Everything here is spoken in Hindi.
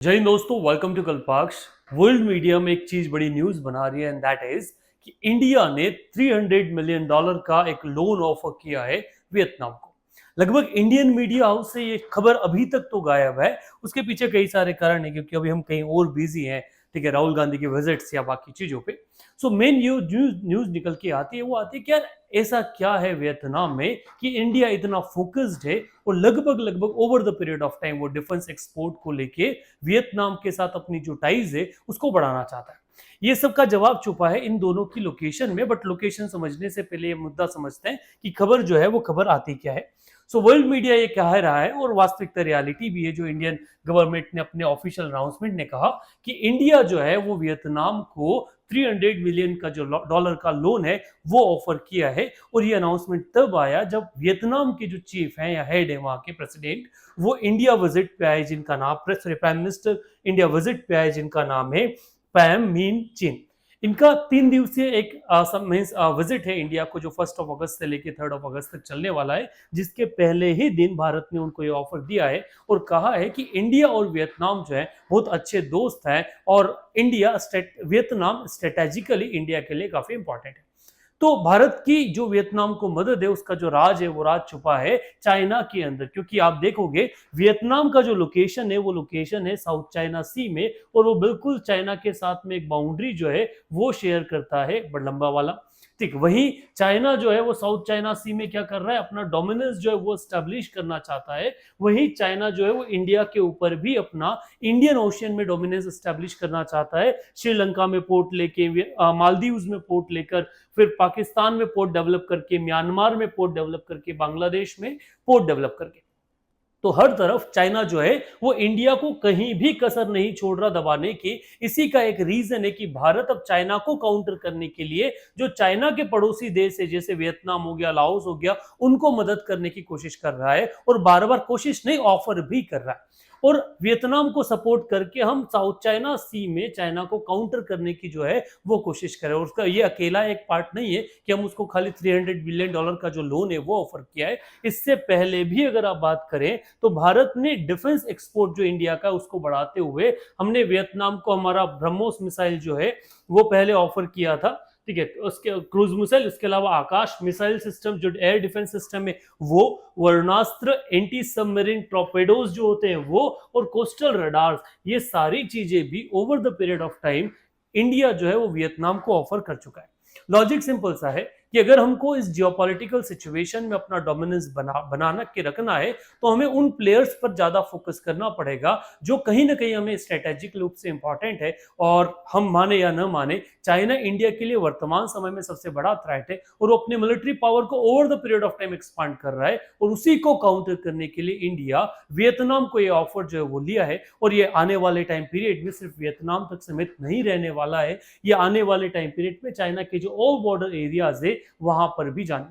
जय हिंद दोस्तों, वेलकम टू कल्पाक्ष। वर्ल्ड मीडिया में एक चीज बड़ी न्यूज बना रही है एंड दैट इज कि इंडिया ने $300 मिलियन का एक लोन ऑफर किया है वियतनाम को। लगभग इंडियन मीडिया हाउस से ये खबर अभी तक तो गायब है। उसके पीछे कई सारे कारण है क्योंकि अभी हम कहीं और बिजी हैं, ठीक है, राहुल गांधी के विजिट्स या बाकी चीजों पे। सो मेन न्यूज न्यूज निकल के आती है, वो आती है कि यार ऐसा क्या है वियतनाम में कि इंडिया इतना फोकस्ड है और लगभग लगभग over the period of time वो डिफेंस एक्सपोर्ट को लेके वियतनाम के साथ अपनी जो टाइज है उसको बढ़ाना चाहता है। ये सब का जवाब छुपा है इन दोनों की लोकेशन में, बट लोकेशन समझने से पहले ये मुद्दा समझते हैं कि खबर जो है वो खबर आती क्या है। सो वर्ल्ड मीडिया ये कह रहा है और वास्तविकता रियलिटी भी है, जो इंडियन गवर्नमेंट ने अपने ऑफिशियल अनाउंसमेंट ने कहा कि इंडिया जो है वो वियतनाम को 300 मिलियन का जो डॉलर का लोन है वो ऑफर किया है। और ये अनाउंसमेंट तब आया जब वियतनाम के जो चीफ हैं या हेड है वहां के प्रेसिडेंट, वो इंडिया विजिट पे आए जिनका नाम प्राइम मिनिस्टर इंडिया विजिट पे आए जिनका नाम है पैम मीन चिन। इनका 3 दिवसीय एक विजिट है इंडिया को, जो 1 अगस्त से लेकर 3 अगस्त तक चलने वाला है, जिसके पहले ही दिन भारत ने उनको ये ऑफर दिया है और कहा है कि इंडिया और वियतनाम जो है बहुत अच्छे दोस्त हैं और वियतनाम स्ट्रेटेजिकली इंडिया के लिए काफी इंपॉर्टेंट है। तो भारत की जो वियतनाम को मदद है उसका जो राज है वो राज छुपा है चाइना के अंदर, क्योंकि आप देखोगे वियतनाम का जो लोकेशन है वो लोकेशन है साउथ चाइना सी में और वो बिल्कुल चाइना के साथ में एक बाउंड्री जो है वो शेयर करता है लंबा वाला। ठीक वही चाइना जो है वो साउथ चाइना सी में क्या कर रहा है, अपना डोमिनेंस जो है वो स्टैब्लिश करना चाहता है। वही चाइना जो है वो इंडिया के ऊपर भी अपना इंडियन ओशियन में डोमिनेंस स्टैब्लिश करना चाहता है। श्रीलंका में पोर्ट लेके, मालदीव्स में पोर्ट लेकर, फिर पाकिस्तान में पोर्ट डेवलप करके, म्यांमार में पोर्ट डेवलप करके, बांग्लादेश में पोर्ट डेवलप करके। तो हर तरफ चाइना जो है वो इंडिया को कहीं भी कसर नहीं छोड़ रहा दबाने की। इसी का एक रीजन है कि भारत अब चाइना को काउंटर करने के लिए जो चाइना के पड़ोसी देश है जैसे वियतनाम हो गया, लाओस हो गया, उनको मदद करने की कोशिश कर रहा है और बार बार कोशिश नहीं ऑफर भी कर रहा है। और वियतनाम को सपोर्ट करके हम साउथ चाइना सी में चाइना को काउंटर करने की जो है वो कोशिश करें। और उसका ये अकेला एक पार्ट नहीं है कि हम उसको खाली $300 बिलियन का जो लोन है वो ऑफर किया है। इससे पहले भी अगर आप बात करें तो भारत ने डिफेंस एक्सपोर्ट जो इंडिया का उसको बढ़ाते हुए हमने वियतनाम को हमारा ब्रह्मोस मिसाइल जो है वो पहले ऑफर किया था, ठीक है, उसके क्रूज मिसाइल, उसके अलावा आकाश मिसाइल सिस्टम जो एयर डिफेंस सिस्टम है वो, वर्णास्त्र, एंटी सबमरीन टॉर्पेडोज जो होते हैं वो, और कोस्टल रडार्स, ये सारी चीजें भी over the period of time India जो है वो वियतनाम को ऑफर कर चुका है। लॉजिक सिंपल सा है कि अगर हमको इस जियोपॉलिटिकल सिचुएशन में अपना डोमिनेंस बनाना के रखना है तो हमें उन प्लेयर्स पर ज्यादा फोकस करना पड़ेगा जो कहीं ना कहीं हमें स्ट्रेटेजिक रूप से इंपॉर्टेंट है। और हम माने या न माने, चाइना इंडिया के लिए वर्तमान समय में सबसे बड़ा थ्रेट है और वो अपने मिलिट्री पावर को over the period of time expand कर रहा है और उसी को काउंटर करने के लिए इंडिया वियतनाम को ये ऑफर जो है वो लिया है। और ये आने वाले टाइम पीरियड में सिर्फ वियतनाम तक सीमित नहीं रहने वाला है, ये आने वाले टाइम पीरियड में चाइना के जो और बॉर्डर एरियाज है वहां पर भी जाने